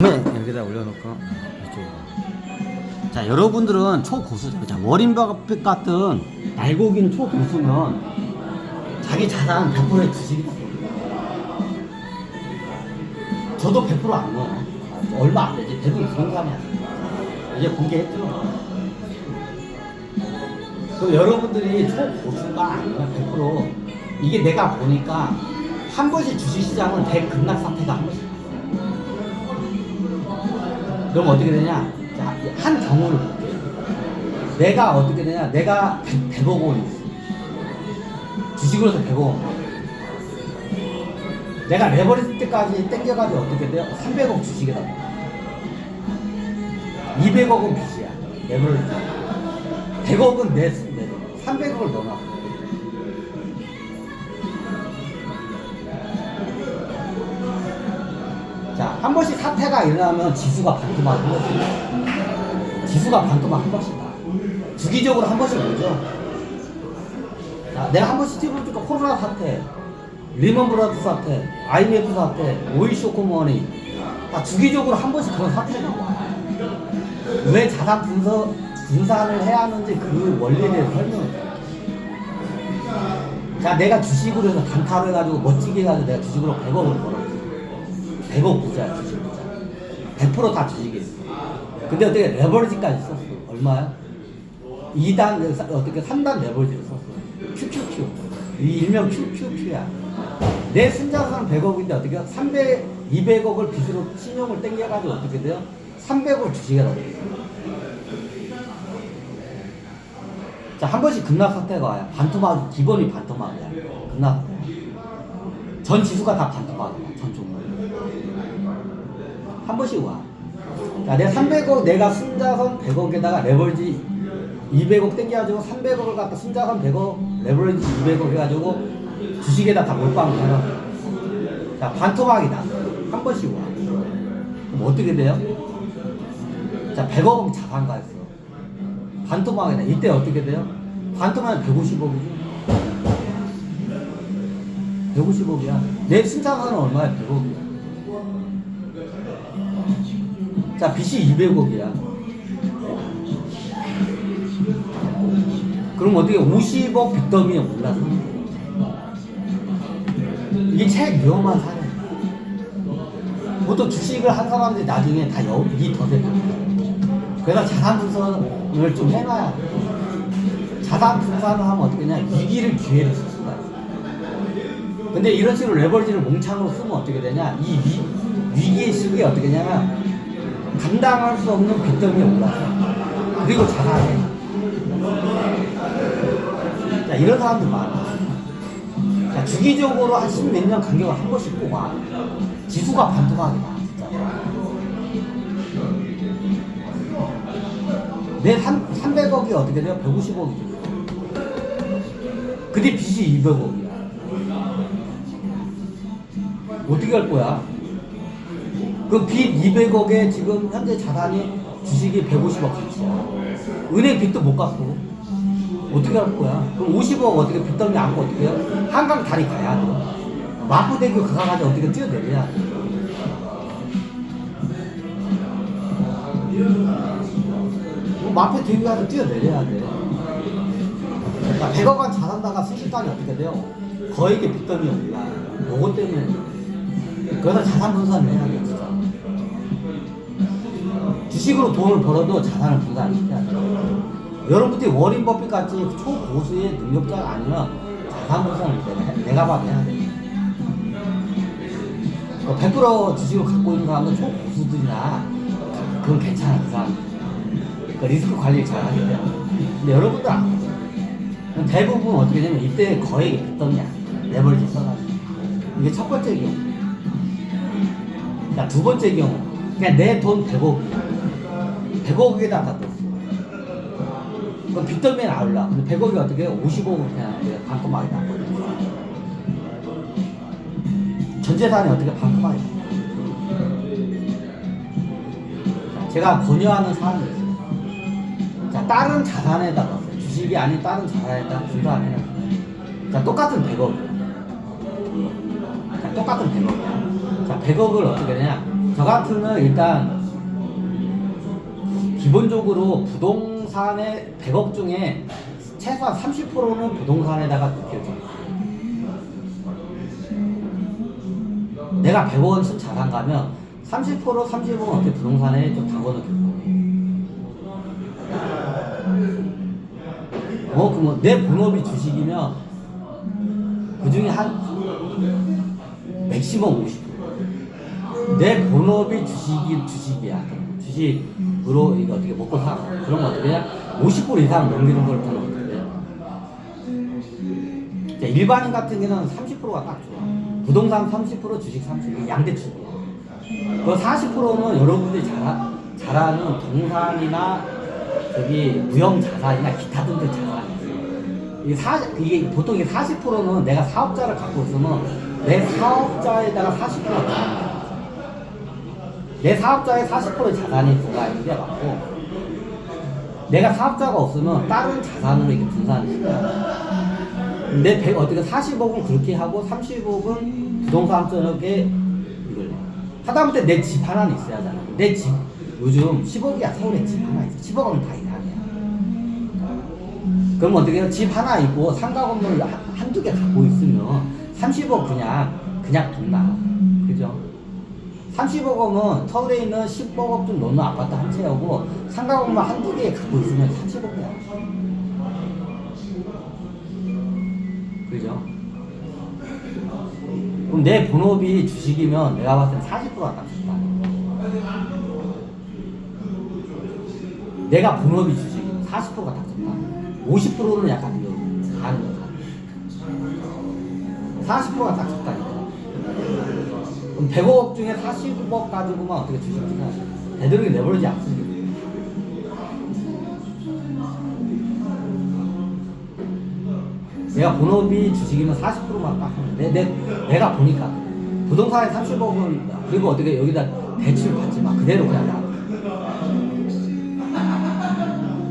여기다 올려놓고 이쪽으로. 자, 여러분들은 초고수죠. 자, 워린 버핏 같은 날고기는 초고수면 자기 자산 100%의 주식이다. 저도 100%안 넣어요. 얼마 안 되지. 대부분 그런 사람이 아니에요. 이제 공개했죠. 그럼 여러분들이 초고수가 아니면 100% 이게 내가 보니까 한 번씩 주식시장은 대급락 사태가 한 번씩. 그럼 어떻게 되냐? 자, 한 경우를 볼게요. 내가 어떻게 되냐? 내가 100억 원이 있어. 주식으로서 100억 원. 내가 레버리지 때까지 땡겨가지고 어떻게 돼요? 300억 주식에다. 200억은 빚이야. 레버리지. 100억은 내 300억을 넣어놔. 자, 한 번씩 사태가 일어나면 지수가 반토막 한 번씩. 지수가 반토막 한 번씩 나. 주기적으로 한 번씩 오죠. 자, 내가 한 번씩 찍어보니까 코로나 사태, 리먼 브라더스 사태, IMF 사태, 오일 쇼크머니 다 주기적으로 한 번씩 그런 사태가 와. 왜 자산 분산을 해야 하는지 그 원리에 대해서 설명을 해요. 자, 내가 주식으로 해서 단타로 해가지고 멋지게 해가지고 내가 주식으로 100억을 벌었어. 100억 부자야, 주식 부자. 100% 다 주식이에요. 근데 어떻게 레버리지까지 썼어? 얼마야? 2단, 어떻게 3단 레버리지를 썼어. QQQ. 이 일명 QQQ야. 내 순자산은 100억인데 어떻게 200억을 빚으로 신용을 땡겨가지고 어떻게 돼요? 300억 주식에다 넣어요. 자, 한 번씩 급락 사태가 와요. 반토막, 기본이 반토막이야. 급락 사태. 전 지수가 다 반토막이야. 전 종목. 한 번씩 와. 자, 내가 300억, 내가 순자산 100억에다가 레버리지 200억 땡겨가지고 300억을 갖다 순자산 100억, 레버리지 200억 해가지고 주식에다 다 몰빵을 해놔. 자, 반토막이다. 한 번씩 와. 그럼 어떻게 돼요? 자, 100억은 자산가였어. 반토막이다. 이때 어떻게 돼요? 반토막은 150억이지. 150억이야. 내 순자산은 얼마야? 100억이야. 자, 빚이 200억이야. 그럼 어떻게 50억 빚더미에 올라서? 이게 제일 위험한 사례야. 보통 주식을 한 사람들이 나중에 다 이익이 더 되거든. 그래서 자산 분산을 좀 해놔야 돼. 자산 분산을 하면 어떻게 되냐? 위기를 기회로 쓸 수가 있어. 근데 이런 식으로 레버리지를 몽창으로 쓰면 어떻게 되냐? 이 위기의 시기에 어떻게 되냐면 감당할 수 없는 빚더미에 올라서 그리고 자산해. 자, 이런 사람들 많아. 자, 주기적으로 한 10몇 년 간격을 한 번씩 꼭 와. 지수가 반토막이다, 진짜. 내 300억이 어떻게 돼요? 150억이죠. 근데 빚이 200억이야. 어떻게 할 거야? 그 빚 200억에 지금 현재 자산이 주식이 150억 가치야. 은행 빚도 못 갚고 어떻게 할 거야? 그럼 50억 어떻게 빚더미 안고 어떻게 해요? 한강 다리 가야 돼. 마포대교 그가까지 어떻게 뛰어내려야 돼. 마포대교 가서 뛰어내려야 돼. 그러니까 100억 원 자산다가 순식간에 어떻게 돼요? 거액의 빚더미 올라. 요거 때문에. 그래서 자산 분산을 해야 돼, 진짜. 주식으로 돈을 벌어도 자산을 분산시켜야 돼. 여러분들이 워린 버핏 같이 초고수의 능력자가 아니면 자산 분산을 내가 봐도 해야 돼. 100% 주식을 갖고 있는 사람은 초고수들이나 그건 괜찮아, 그 사람. 그 리스크 관리를 잘 하기 때문에. 근데 여러분들 안 하죠. 대부분 어떻게 되냐면 이때 거액이 빚더미야. 레버리지 써가지고. 이게 첫 번째 경우. 자, 두 번째 경우. 그냥 내 돈 100억. 100억에다 다 넣었어. 그럼 빚더미는 안 올라. 근데 100억이 어떻게 해요? 50억을 그냥 반토막이 났거든요. 전 재산이 어떻게 반토막이 났어요. 제가 권유하는 사항이 있어요. 자, 다른 자산에다 넣었어요. 주식이 아닌 다른 자산에다 분산해놨어요. 자, 똑같은 100억. 자, 똑같은 100억이야. 자, 100억을 어떻게 되냐? 저 같으면 일단 기본적으로 부동산의 100억 중에 최소한 30%는 부동산에다가 넣겠죠. 내가 100원 쓴 자산 가면 30%, 30%는 어떻게 부동산에 좀 담궈놓겠고. 그럼 내 본업이 주식이면 그 중에 한 맥시멈 50%. 내 본업이 주식이야. 주식으로 이거 어떻게 먹고 살아. 그런 거 어떻게 해? 50% 이상 넘기는 걸 보면 어떻게 해? 일반인 같은 경우는 30%가 딱 좋아. 부동산 30%, 주식 30%, 양대축이야. 그 40%는 여러분들이 잘하는 동산이나 저기 무형 자산이나 기타 등등 자산이 있어요. 이게 보통 40%는 내가 사업자를 갖고 있으면 내 사업자에다가 40%가 들어가는 거야. 내 사업자의 40%의 자산이 들어가 있는 게 맞고, 내가 사업자가 없으면 다른 자산으로 이렇게 분산을 시켜요. 내 어떻게 40억은 그렇게 하고 30억은 부동산 쪽에 이걸 하다못해 내 집 하나는 있어야 하잖아. 내 집 요즘 10억이야. 서울에 집 하나 있어. 10억은 다 이상이야. 그럼 어떻게 해요? 집 하나 있고 상가 건물 한두 개 갖고 있으면 30억 그냥 돈 나. 그죠? 30억이면 서울에 있는 10억억 좀 넘는 아파트 한 채하고 상가 건물 한두 개 갖고 있으면 30억이야. 그죠? 그럼 내 본업이 주식이면 내가 봤을 때 40%가 딱 좋다. 내가 본업이 주식이면 40%가 딱 좋다. 50%는 약간 이거 다른 거다. 40%가 딱 좋다니까. 그럼 100억 중에 40억 가지고만 어떻게 주식을 하냐? 되도록이 내버리지 않습니다. 내가 본업이 주식이면 40%만 딱 하는데 내가 보니까 부동산에 30억은 그리고 어떻게 여기다 대출 받지 마. 그대로 그냥 나.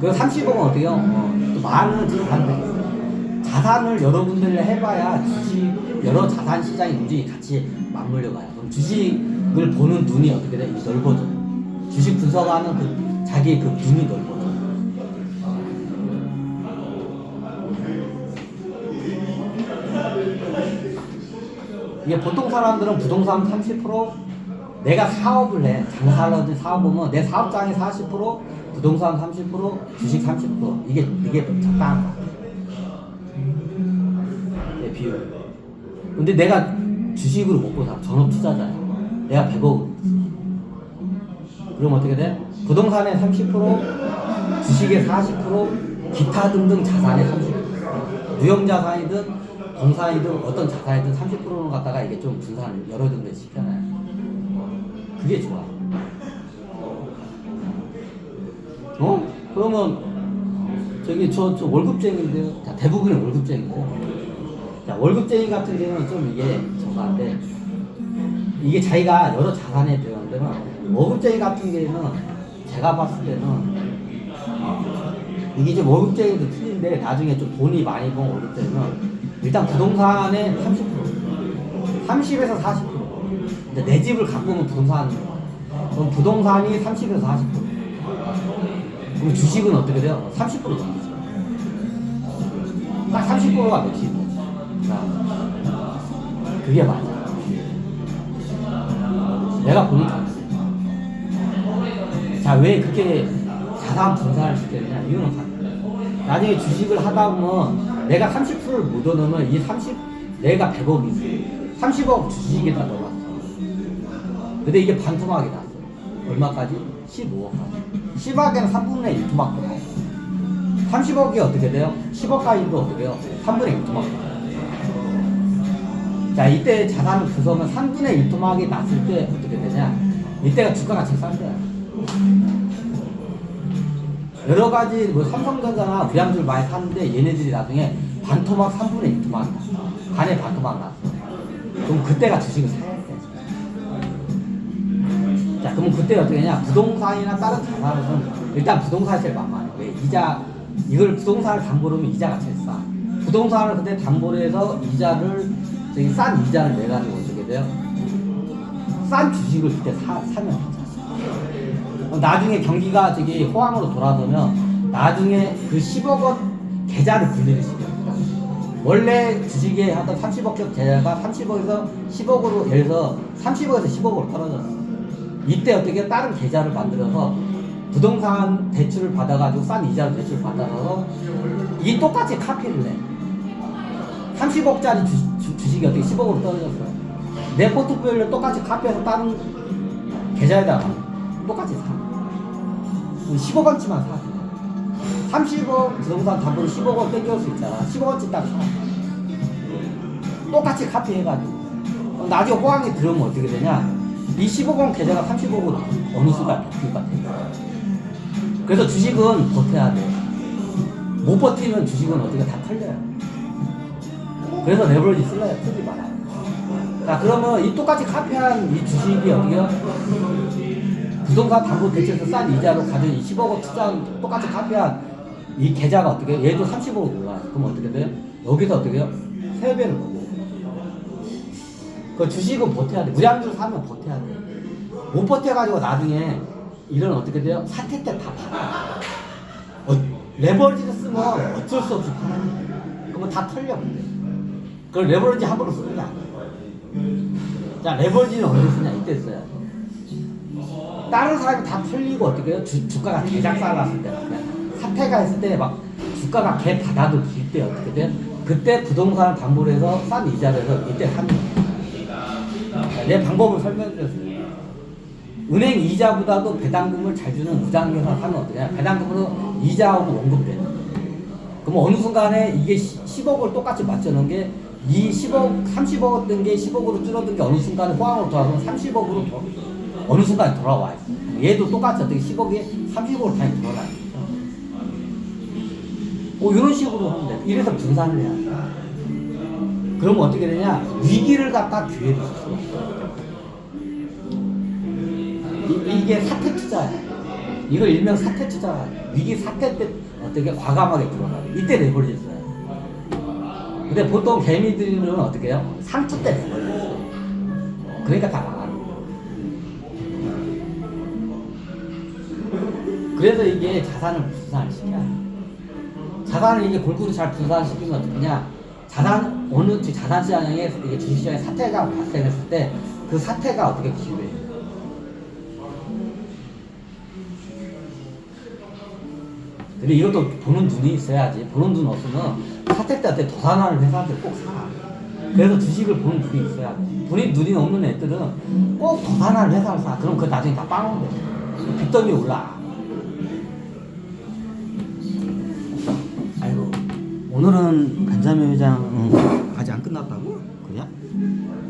그 30억은 어떻게요? 또 많은 자산들이 있어요. 자산을 여러분들이 해봐야 주식 여러 자산 시장의 움직임이 같이 맞물려 가요. 그럼 주식을 보는 눈이 어떻게 돼? 넓어져요. 주식 분석하는 그 자기의 그 눈이 넓어져요. 이게 보통 사람들은 부동산 30%, 내가 사업을 해. 장사를 하든 사업하면 내 사업장이 40%, 부동산 30%, 주식 30%. 이게 적당한 거 같아요. 내 비율. 근데 내가 주식으로 먹고 살아. 전업 투자자야. 내가 100억. 그럼 어떻게 돼? 부동산에 30%, 주식에 40%, 기타 등등 자산에 30%. 무형자산이든 공사이든 어떤 자산이든 30%는 갖다가 이게 좀 분산을 여러 군데 시켜놔요. 그게 좋아. 그러면 저기 저 월급쟁이인데요. 자, 대부분의 월급쟁이인데요. 자, 월급쟁이 같은 경우는 좀 이게 저거한데 이게 자기가 여러 자산에 들어가는 데는 월급쟁이 같은 경우는 제가 봤을 때는 이게 좀 월급쟁이도 틀린데 나중에 좀 돈이 많이 번 월급쟁이는 일단 부동산에 30%, 30에서 40%. 근데 내 집을 갖고 오면 그럼 부동산이 30에서 40%. 그럼 주식은 어떻게 돼요? 30% 넘기죠. 딱 30%가 맥시멈. 그게 맞아. 내가 보니까. 자, 왜 그렇게 자산 분산을 시켰냐? 이유는 같아요. 나중에 주식을 하다 보면 내가 30%를 못 얻으면 내가 100억이 있어. 30억 주식에다 넣어놨어. 근데 이게 반토막이 났어. 얼마까지? 15억까지. 10억에는 3분의 1 토막 들어가요. 30억이 어떻게 돼요? 10억까지도 어떻게 돼요? 3분의 1 토막 들어가요. 자, 이때 자산을 부서면 3분의 1 토막이 났을 때 어떻게 되냐? 이때가 주가가 제일 싼 거야. 여러 가지 삼성전자나 부양주를 많이 샀는데 얘네들이 나중에 반토막 3분의 1 토막 났어. 반에 반토막 났어. 그럼 그때가 주식을 사야 돼. 자, 그러면 그때 어떻게 하냐? 부동산이나 다른 자산은 일단 부동산이 제일 만만해. 왜? 이걸 부동산을 담보로 하면 이자가 제일 싸. 부동산을 그때 담보로 해서 싼 이자를 내가지고 어떻게 돼요? 싼 주식을 그때 사면 괜찮아. 나중에 경기가 저기 호황으로 돌아서면 나중에 그 10억 원 계좌를 굴리는 시기입니다. 원래 주식에 하던 30억짜리 계좌가 30억에서 10억으로 해서 30억에서 10억으로 떨어졌어. 이때 어떻게 다른 계좌를 만들어서 부동산 대출을 받아가지고 싼 이자로 대출을 받아서 이 똑같이 카피를 해. 30억짜리 주식이 어떻게 10억으로 떨어졌어. 내 포트폴리오를 똑같이 카피해서 다른 계좌에다가 똑같이 사. 15원치만 사. 30억 부동산 담보로 15원 땡겨올 수 있잖아. 15원치 딱 사. 똑같이 카피해가지고. 나중에 호황이 들어오면 어떻게 되냐? 이 15원 계좌가 30억으로 어느 순간 바뀔 것 같아. 그래서 주식은 버텨야 돼. 못 버티면 주식은 어떻게 다 털려요. 그래서 레버리지 쓸래요. 틀지 말아요. 자, 그러면 이 똑같이 카피한 이 주식이 어떻게요? 부동산 담보 대출에서 싼 이자로 가진 이 10억원 투자한 똑같이 카피한 이 계좌가 어떻게 해요? 얘도 30억으로 올라와요. 그럼 어떻게 돼요? 여기서 어떻게 해요? 3배를 먹고. 그 주식은 버텨야 돼. 무량주를 사면 버텨야 돼. 못 버텨가지고 나중에 이런 어떻게 돼요? 사태 때 다 팔아. 레버리지를 쓰면 어쩔 수 없이 팔아. 그러면 다 털려. 근데. 그걸 레버리지 함부로 쓰는 게 아니야. 자, 레버리지는 언제 쓰냐? 이때 써야 돼. 다른 사람이 다 털리고 어떻게 해요? 주가가 대작살 났을 때, 사태가 있을 때 막 주가가 개 바닥을 길 때 어떻게 돼요? 그때 부동산을 담보로 해서 싼 이자를 해서 이때 사는 거예요. 내 방법을 설명드렸어요. 은행 이자보다도 배당금을 잘 주는 무장회사 사면 어떠냐? 배당금으로 이자하고 원금 되는 거예요. 그럼 어느 순간에 이게 10억을 똑같이 맞춰놓은 게 이 10억, 30억 든 게 10억으로 줄어든 게 어느 순간에 호황으로 돌아가면 30억으로 어느 순간에 돌아와 있어. 얘도 똑같이 어떻게 10억에 30억으로 다시 돌아가 있어. 이런 식으로 하면 돼. 이래서 분산을 해야 돼. 그러면 어떻게 되냐? 위기를 갖다 기회로 쓸 수가 없어. 이게 사태 투자야. 이걸 일명 사태 투자야. 위기 사태 때 어떻게 과감하게 들어가. 이때 레버리지 써요. 근데 보통 개미들은 어떻게 해요? 상투 때 레버리지 써요. 그러니까 다 망하는 거예요. 그래서 이게 자산을 분산을 시켜야 돼. 자산을 이게 골고루 잘 분산시키면 어떡하냐? 어느 자산 시장에 이게 주식 시장에 사태가 발생했을 때 그 사태가 어떻게 기회예요. 근데 이것도 보는 눈이 있어야지. 보는 눈 없으면 사태 때 어때 도산하는 회사들 꼭 사. 그래서 주식을 보는 눈이 있어야 돼. 눈이 없는 애들은 꼭 도산하는 회사를 사. 그럼 그 나중에 다 빵원 돼. 빚더미 올라. 아이고, 오늘은 간자매 회장 아직 안 끝났다고? 그래?